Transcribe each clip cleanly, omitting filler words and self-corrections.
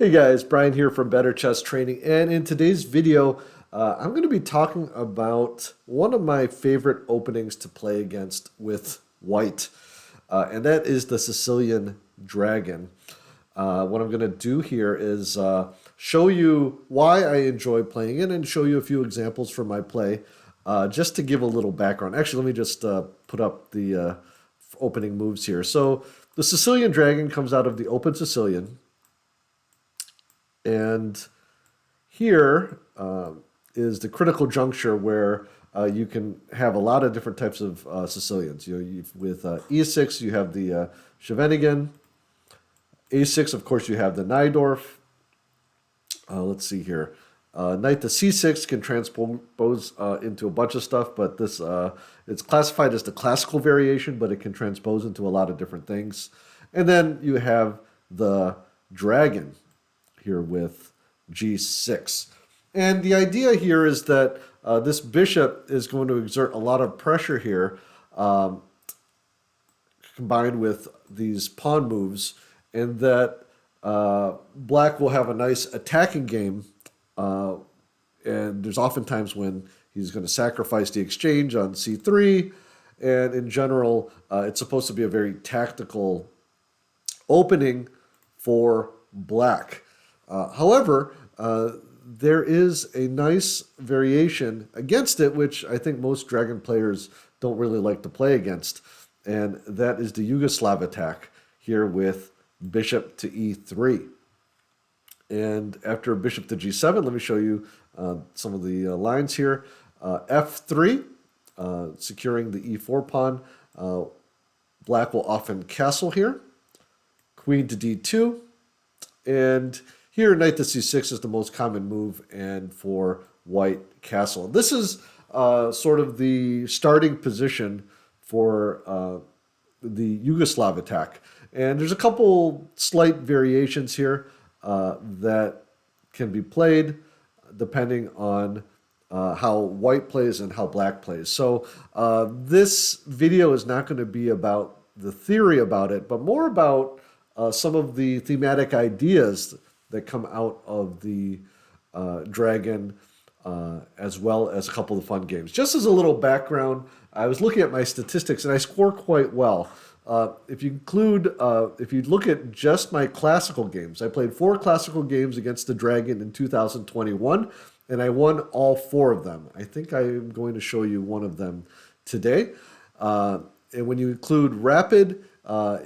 Hey guys, Brian here from Better Chess Training, and in today's video, I'm going to be talking about one of my favorite openings to play against with white, and that is the Sicilian Dragon. What I'm going to do here is show you why I enjoy playing it and show you a few examples from my play, just to give a little background. Actually, let me just put up the opening moves here. So the Sicilian Dragon comes out of the Open Sicilian. And here is the critical juncture where you can have a lot of different types of Sicilians. With E6, you have the Scheveningen. A6, of course, you have the Najdorf. Let's see here. Knight to C6 can transpose into a bunch of stuff, but this it's classified as the classical variation, but it can transpose into a lot of different things. And then you have the dragon here with G6. And the idea here is that this bishop is going to exert a lot of pressure here, combined with these pawn moves, and that black will have a nice attacking game. And there's oftentimes when he's going to sacrifice the exchange on C3. And in general, it's supposed to be a very tactical opening for black. However, there is a nice variation against it, which I think most dragon players don't really like to play against, and that is the Yugoslav attack here with bishop to E3. And after bishop to G7, let me show you some of the lines here. F3, securing the E4 pawn. Black will often castle here. Queen to D2, and here, knight to c6 is the most common move, and for white, castle. This is sort of the starting position for the Yugoslav attack. And there's a couple slight variations here that can be played depending on how white plays and how black plays. So this video is not going to be about the theory about it, but more about some of the thematic ideas that come out of the dragon, as well as a couple of fun games. Just as a little background, I was looking at my statistics and I score quite well. If you look at just my classical games, I played 4 classical games against the dragon in 2021, and I won all 4 of them. I think I'm going to show you one of them today. And when you include rapid, I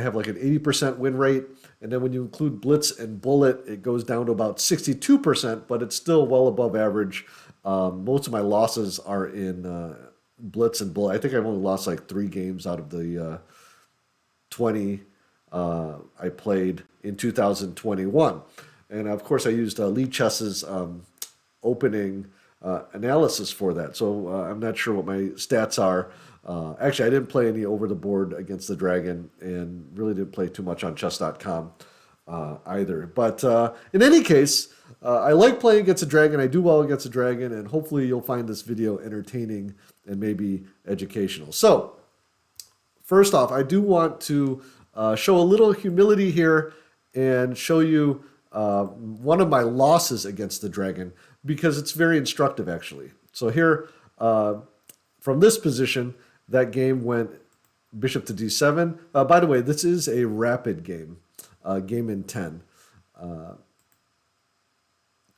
have like an 80% win rate. And then when you include blitz and bullet, it goes down to about 62%, but it's still well above average. Most of my losses are in blitz and bullet. I think I've only lost like 3 games out of the 20 I played in 2021. And of course, I used Lee Chess's opening analysis for that. So I'm not sure what my stats are. Actually, I didn't play any over the board against the dragon, and really didn't play too much on chess.com either. But in any case, I like playing against a dragon. I do well against a dragon, and hopefully you'll find this video entertaining and maybe educational. So first off, I do want to show a little humility here and show you one of my losses against the dragon, because it's very instructive, actually. So here, from this position, that game went bishop to d7. By the way, this is a rapid game, game in 10.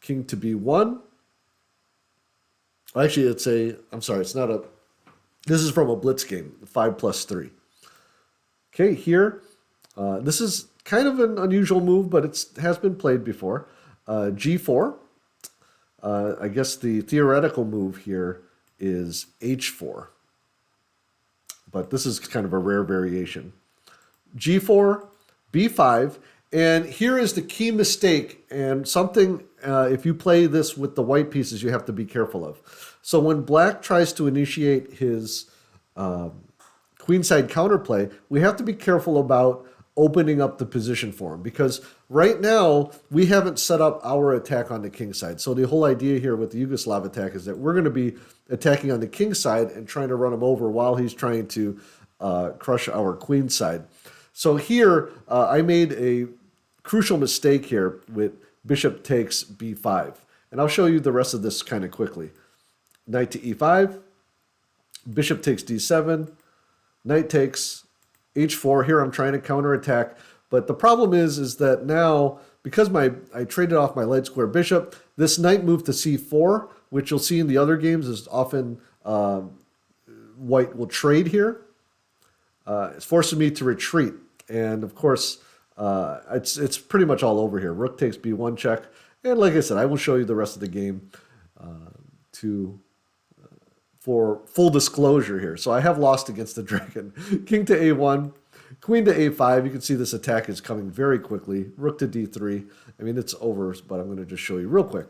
King to b1. Actually, this is from a blitz game, 5+3. Okay, here, this is kind of an unusual move, but it has been played before. G4. I guess the theoretical move here is H4. But this is kind of a rare variation. G4, B5, and here is the key mistake, and something, if you play this with the white pieces, you have to be careful of. So when black tries to initiate his queenside counterplay, we have to be careful about opening up the position for him, because right now we haven't set up our attack on the king side. So the whole idea here with the Yugoslav attack is that we're going to be attacking on the king side and trying to run him over while he's trying to crush our queen side. So here I made a crucial mistake here with bishop takes b5. And I'll show you the rest of this kind of quickly. Knight to e5, bishop takes d7, knight takes h4. Here I'm trying to counterattack, but the problem is that now, because I traded off my light square bishop, this knight moved to c4, which you'll see in the other games is often white will trade here. It's forcing me to retreat, and of course, it's pretty much all over here. Rook takes b1 check, and like I said, I will show you the rest of the game for full disclosure here. So I have lost against the dragon. King to a1, queen to a5. You can see this attack is coming very quickly. Rook to d3. I mean, it's over, but I'm going to just show you real quick.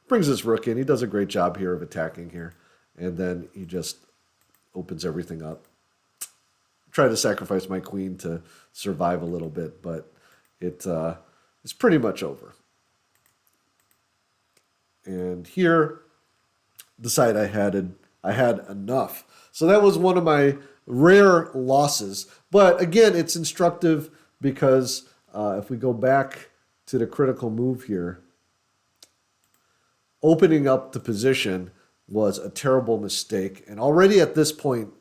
Brings this rook in. He does a great job here of attacking here, and then he just opens everything up. Try to sacrifice my queen to survive a little bit, but it's pretty much over. And here, decide I had enough. So that was one of my rare losses. But again, it's instructive because if we go back to the critical move here, opening up the position was a terrible mistake. And already at this point,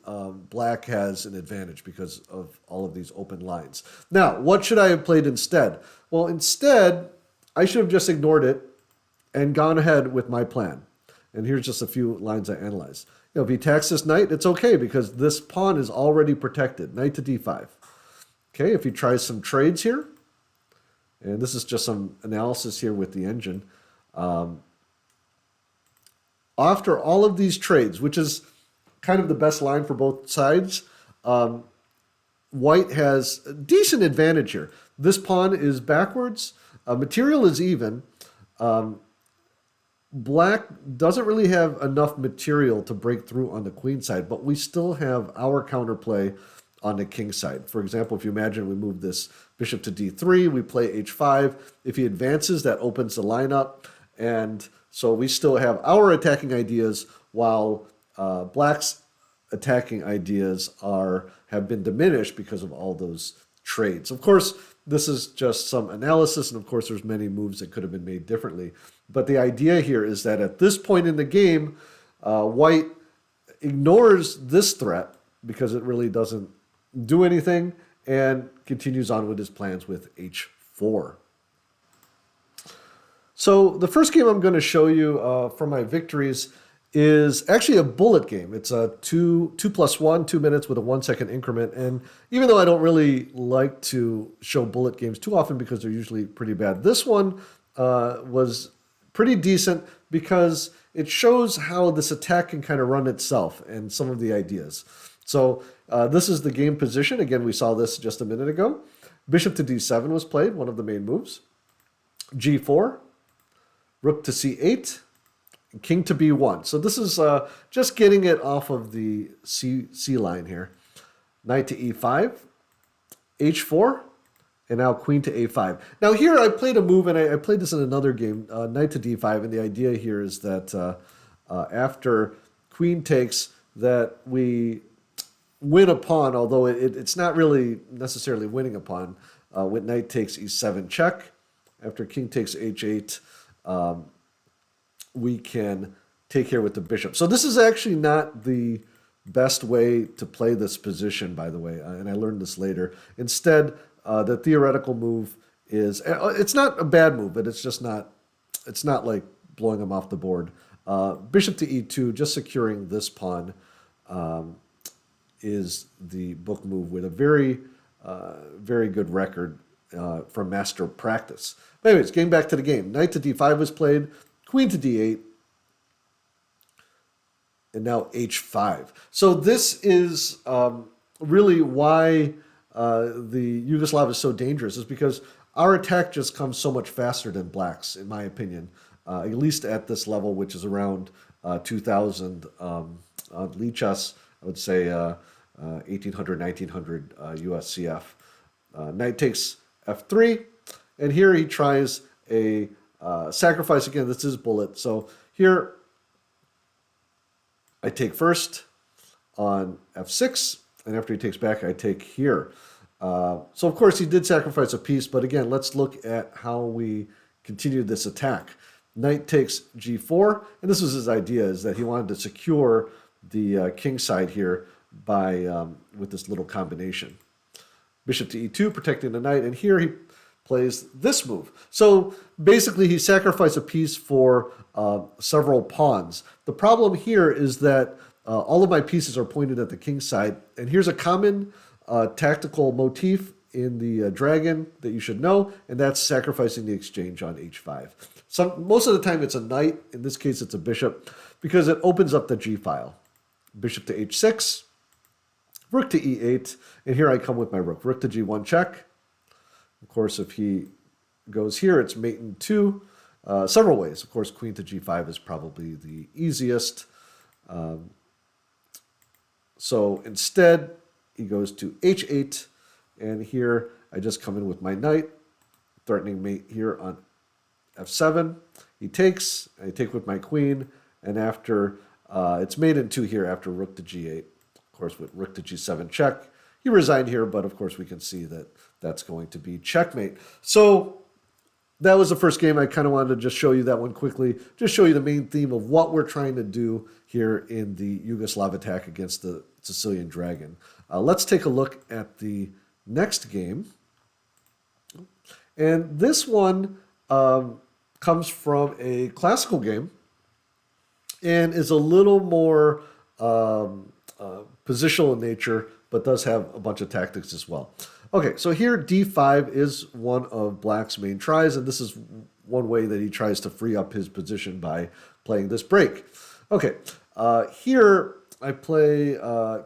black has an advantage because of all of these open lines. Now, what should I have played instead? Well, instead, I should have just ignored it and gone ahead with my plan. And here's just a few lines I analyzed. If he attacks this knight, it's okay because this pawn is already protected. Knight to d5. Okay, if he tries some trades here, and this is just some analysis here with the engine. After all of these trades, which is kind of the best line for both sides, white has a decent advantage here. This pawn is backwards. Material is even. Black doesn't really have enough material to break through on the queen side, but we still have our counterplay on the king side. For example, if you imagine we move this bishop to d3, we play h5. If he advances, that opens the line up. And so we still have our attacking ideas while black's attacking ideas have been diminished because of all those trades. Of course, this is just some analysis, and of course there's many moves that could have been made differently. But the idea here is that at this point in the game, white ignores this threat because it really doesn't do anything and continues on with his plans with h4. So the first game I'm going to show you for my victories is actually a bullet game. It's a 2+1, 2 minutes with a 1 second increment. And even though I don't really like to show bullet games too often because they're usually pretty bad, this one was pretty decent because it shows how this attack can kind of run itself and some of the ideas. So this is the game position. Again, we saw this just a minute ago. Bishop to d7 was played, one of the main moves. g4, rook to c8, king to b1. So this is just getting it off of the C line here. Knight to e5, h4, and now queen to a5. Now here I played a move, and I played this in another game, knight to d5, and the idea here is that after queen takes, that we win a pawn, although it's not really necessarily winning a pawn. With knight takes e7 check. After king takes h8, we can take here with the bishop. So this is actually not the best way to play this position, by the way, and I learned this later. Instead, the theoretical move is, it's not a bad move, but it's not like blowing them off the board. Bishop to e2, just securing this pawn, is the book move with a very, very good record from master practice. But anyways, getting back to the game. Knight to d5 was played, queen to d8, and now h5. So this is really why the Yugoslav is so dangerous, is because our attack just comes so much faster than black's, in my opinion, at least at this level, which is around 2000 Lichess, I would say 1800, 1900 USCF. Knight takes f3, and here he tries a sacrifice. Again, this is bullet. So here I take first on f6, and after he takes back, I take here. So of course he did sacrifice a piece, but again, let's look at how we continue this attack. Knight takes g4, and this was his idea, is that he wanted to secure the king side here by with this little combination. Bishop to e2, protecting the knight, and here he plays this move. So basically he sacrificed a piece for several pawns. The problem here is that all of my pieces are pointed at the king side, and here's a common tactical motif in the dragon that you should know, and that's sacrificing the exchange on h5. Most of the time it's a knight, in this case it's a bishop, because it opens up the g file. Bishop to h6, rook to e8, and here I come with my rook. Rook to g1 check. Of course, if he goes here, it's mate in 2. Several ways. Of course, queen to g5 is probably the easiest. So instead, he goes to h8, and here I just come in with my knight, threatening mate here on f7. He takes, I take with my queen, and after it's mate in 2 here after rook to g8. Of course, with rook to g7 check. He resigned here, but of course we can see that that's going to be checkmate. So that was the first game. I kind of wanted to just show you that one quickly, just show you the main theme of what we're trying to do here in the Yugoslav attack against the Sicilian Dragon. Let's take a look at the next game. And this one comes from a classical game and is a little more positional in nature, but does have a bunch of tactics as well. Okay, so here d5 is one of black's main tries, and this is one way that he tries to free up his position by playing this break. Okay, here I play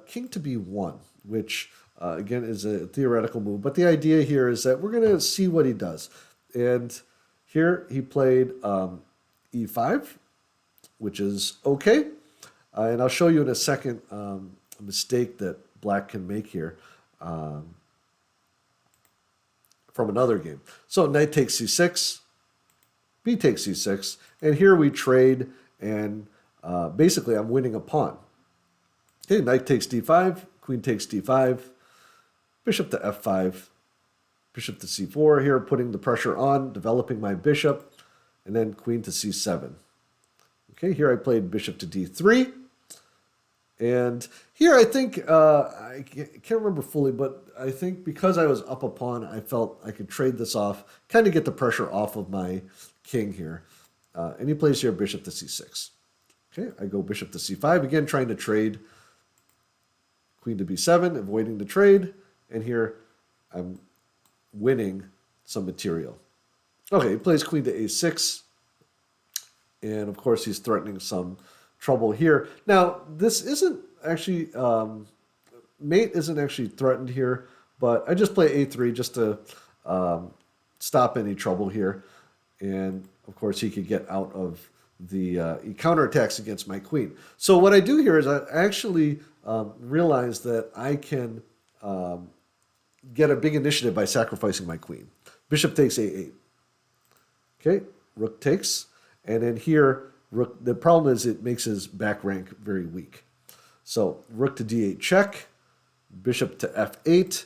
king to b1, which again is a theoretical move, but the idea here is that we're going to see what he does. And here he played e5, which is okay. And I'll show you in a second a mistake that black can make here from another game. So knight takes c6, b takes c6, and here we trade, and basically I'm winning a pawn. Okay, knight takes d5, queen takes d5, bishop to f5, bishop to c4, here putting the pressure on, developing my bishop, and then queen to c7. Okay, here I played bishop to d3. And here I think, I can't remember fully, but I think because I was up a pawn, I felt I could trade this off, kind of get the pressure off of my king here. And he plays here bishop to c6. Okay, I go bishop to c5, again trying to trade queen to b7, avoiding the trade. And here I'm winning some material. Okay, he plays queen to a6. And of course he's threatening some trouble here. Now, this isn't actually, mate isn't actually threatened here, but I just play a3 just to stop any trouble here. And of course, he could get out of the counterattacks against my queen. So what I do here is I actually realize that I can get a big initiative by sacrificing my queen. Bishop takes a8. Okay, rook takes, and then here, rook, the problem is it makes his back rank very weak. So rook to d8 check, bishop to f8,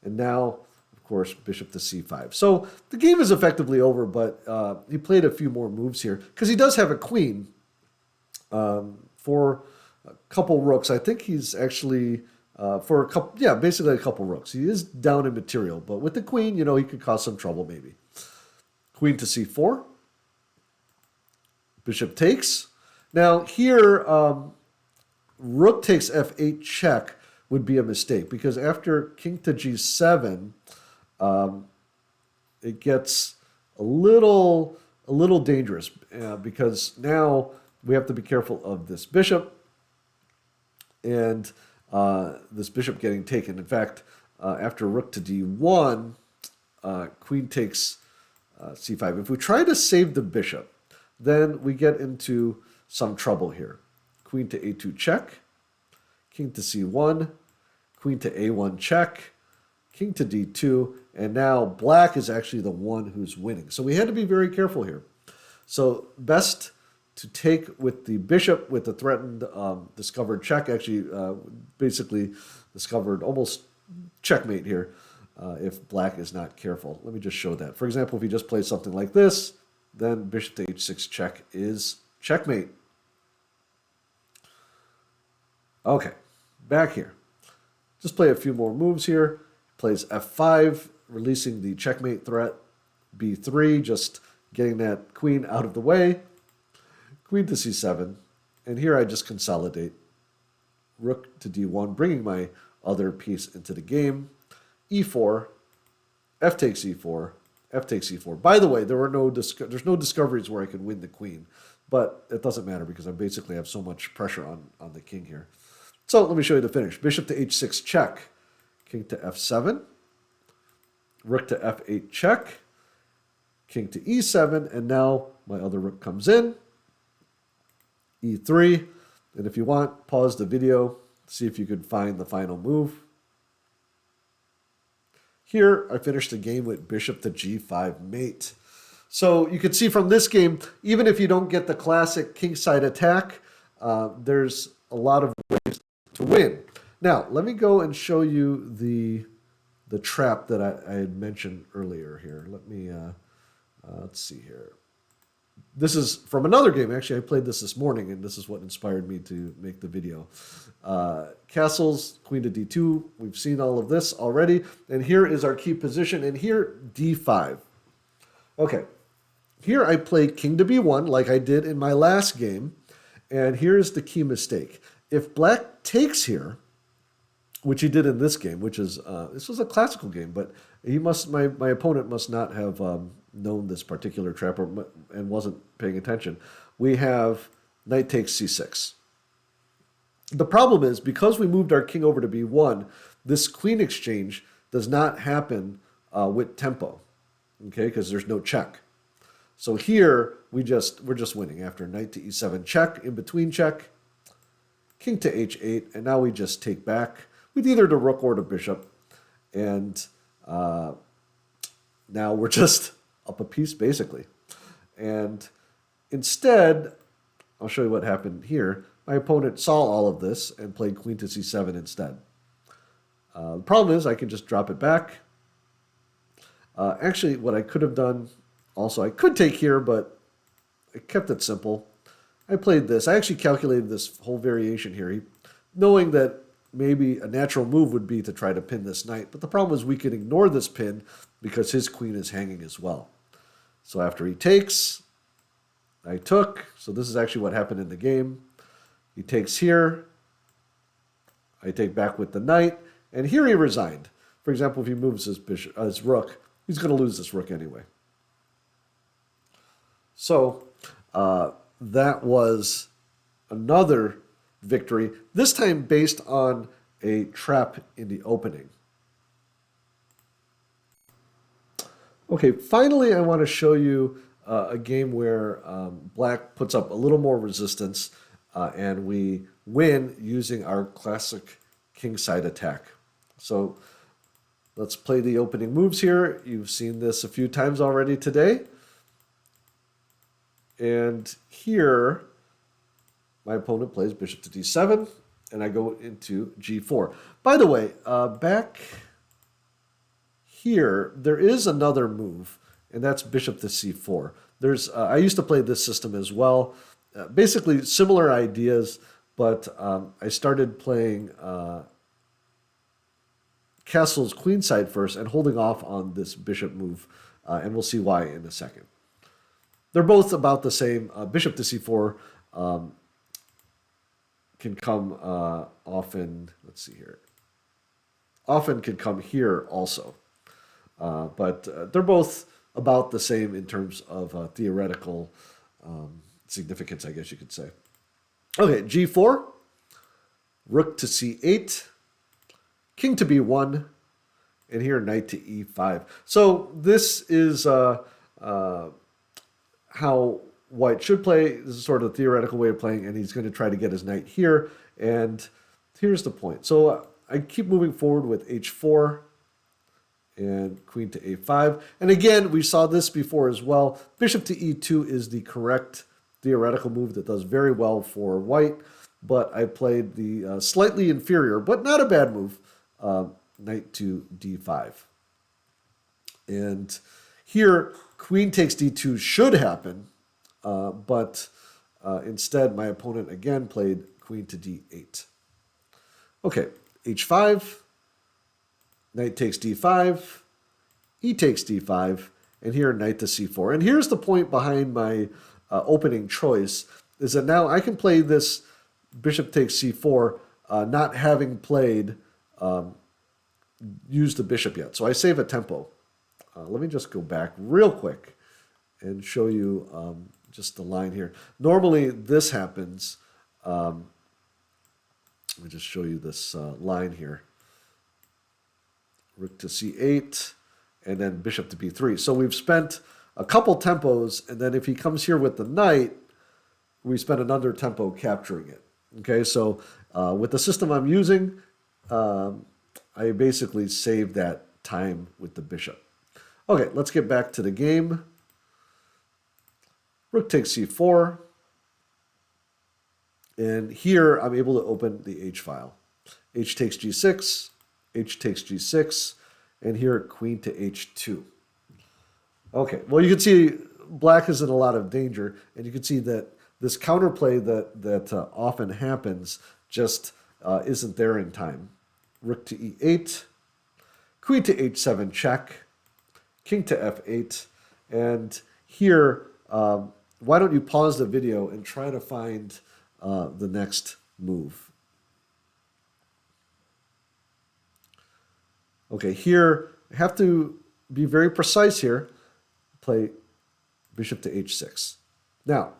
and now, of course, bishop to c5. So the game is effectively over, but he played a few more moves here because he does have a queen for a couple rooks. I think he's actually for a couple, yeah, basically a couple rooks. He is down in material, but with the queen, you know, he could cause some trouble maybe. Queen to c4. Bishop takes. Now here, rook takes f8 check would be a mistake because after king to g7, it gets a little dangerous because now we have to be careful of this bishop and this bishop getting taken. In fact, after rook to d1, queen takes c5. If we try to save the bishop, then we get into some trouble here. Queen to a2 check, king to c1, queen to a1 check, king to d2, and now black is actually the one who's winning. So we had to be very careful here. So best to take with the bishop with the threatened discovered check, actually basically discovered almost checkmate here. if black is not careful. Let me just show that. For example, if he just plays something like this, then bishop to h6 check is checkmate. Okay, back here. Just play a few more moves here. Plays f5, releasing the checkmate threat. b3, just getting that queen out of the way. Queen to c7. And here I just consolidate. Rook to d1, bringing my other piece into the game. e4, f takes e4, f takes e4. By the way, there's no discoveries where I can win the queen. But it doesn't matter because I basically have so much pressure on the king here. So let me show you the finish. Bishop to h6 check. King to f7. Rook to f8 check. King to e7. And now my other rook comes in. e3. And if you want, pause the video. See if you can find the final move. Here, I finished the game with bishop to g5 mate. So you can see from this game, even if you don't get the classic kingside attack, there's a lot of ways to win. Now, let me go and show you the trap that I had mentioned earlier here. Let me, let's see here. This is from another game. Actually, I played this morning, and this is what inspired me to make the video. Castles, queen to d2. We've seen all of this already. And here is our key position. And here, d5. Okay. Here I play king to b1 like I did in my last game. And here's the key mistake. If black takes here, which he did in this game, which is, this was a classical game, but my opponent must not have known this particular trap and wasn't paying attention. We have knight takes c6. The problem is, because we moved our king over to b1, this queen exchange does not happen with tempo, okay, because there's no check. So here, we're just winning after knight to e7 check, in between check, king to h8, and now we just take back with either the rook or the bishop, and now we're just up a piece, basically. And instead, I'll show you what happened here. My opponent saw all of this and played queen to c7 instead. The problem is I can just drop it back. Actually, what I could have done, also, I could take here, but I kept it simple. I played this. I actually calculated this whole variation here, knowing that maybe a natural move would be to try to pin this knight. But the problem is we can ignore this pin because his queen is hanging as well. So after he takes, I took. So this is actually what happened in the game. He takes here. I take back with the knight. And here he resigned. For example, if he moves his rook, he's going to lose this rook anyway. So that was another victory, this time based on a trap in the opening. Okay, finally I want to show you a game where black puts up a little more resistance and we win using our classic kingside attack. So let's play the opening moves here. You've seen this a few times already today. And here, my opponent plays bishop to d7, and I go into g4. By the way, back here, there is another move, and that's bishop to c4. I used to play this system as well. Basically, similar ideas, but I started playing castle's queenside first and holding off on this bishop move, and we'll see why in a second. They're both about the same. Bishop to c4 can come often, let's see here, often can come here also. But they're both about the same in terms of theoretical significance, I guess you could say. Okay, g4, rook to c8, king to b1, and here knight to e5. So this is how white should play. This is sort of a theoretical way of playing, and he's going to try to get his knight here. And here's the point. So I keep moving forward with h4 and queen to a5. And again, we saw this before as well. Bishop to e2 is the correct theoretical move that does very well for white, but I played the slightly inferior, but not a bad move, knight to d5. And here, queen takes d2 should happen, but instead my opponent again played queen to d8. Okay, h5, knight takes d5, e takes d5, and here knight to c4. And here's the point behind my opening choice, is that now I can play this bishop takes c4, not having played used the bishop yet. So I save a tempo. Let me just go back real quick and show you just the line here. Normally this happens. Let me just show you this line here. Rook to c8, and then bishop to b3. So we've spent a couple tempos, and then if he comes here with the knight, we spend another tempo capturing it. Okay, so with the system I'm using, I basically save that time with the bishop. Okay, let's get back to the game. Rook takes c4. And here I'm able to open the H file. H takes g6, H takes g6, and here queen to h2. Okay, well you can see black is in a lot of danger, and you can see that this counterplay that often happens just isn't there in time. Rook to e8, queen to h7 check, king to f8, and here, why don't you pause the video and try to find the next move. Okay, here I have to be very precise here. Play bishop to h6. Now,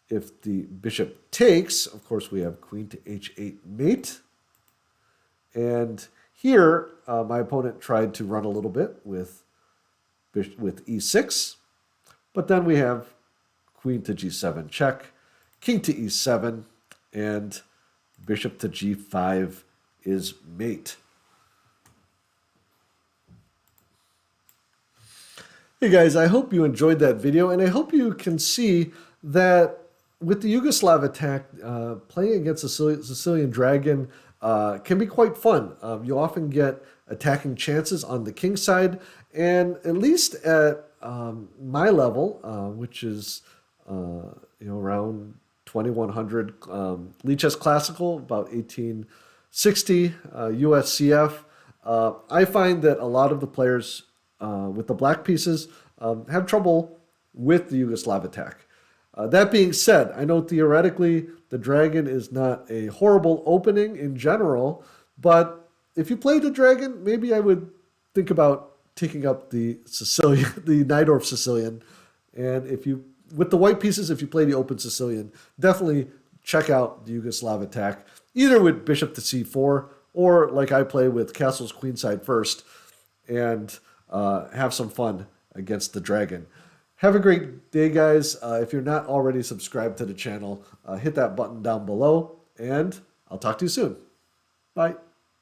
if the bishop takes, of course we have queen to h8 mate. And here my opponent tried to run a little bit with e6. But then we have queen to g7 check, king to e7, and bishop to g5 is mate. Hey guys, I hope you enjoyed that video, and I hope you can see that with the Yugoslav attack, playing against the Sicilian Dragon can be quite fun. You often get attacking chances on the king side, and at least at my level, which is around 2100 Lichess Classical, about 1860 USCF, I find that a lot of the players with the black pieces have trouble with the Yugoslav attack. That being said, I know theoretically the dragon is not a horrible opening in general, but if you play the dragon, maybe I would think about taking up the Sicilian, the Najdorf Sicilian, and if you, with the white pieces, if you play the open Sicilian, definitely check out the Yugoslav attack, either with bishop to c4, or like I play with castles queenside first, and have some fun against the dragon. Have a great day, guys. If you're not already subscribed to the channel, hit that button down below, and I'll talk to you soon. Bye.